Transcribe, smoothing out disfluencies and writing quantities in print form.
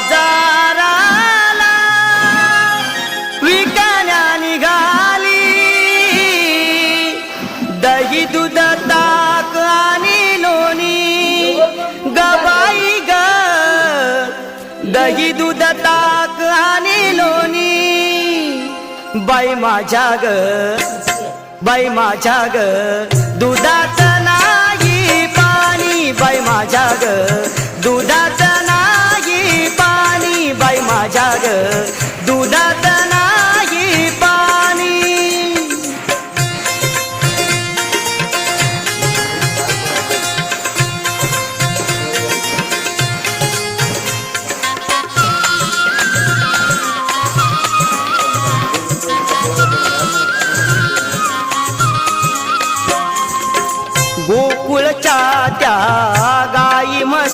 बाजाराला विकण्या निघाली दही दूध ताक आणि लोणी गबाई ग दही दूध ताक आणि लोणी बाई माझ्या ग बाई माझ्या ग दुधात नाही पाणी बाई माझ्या ग दुधात नाही पाणी बाई माझ्या ग दुधात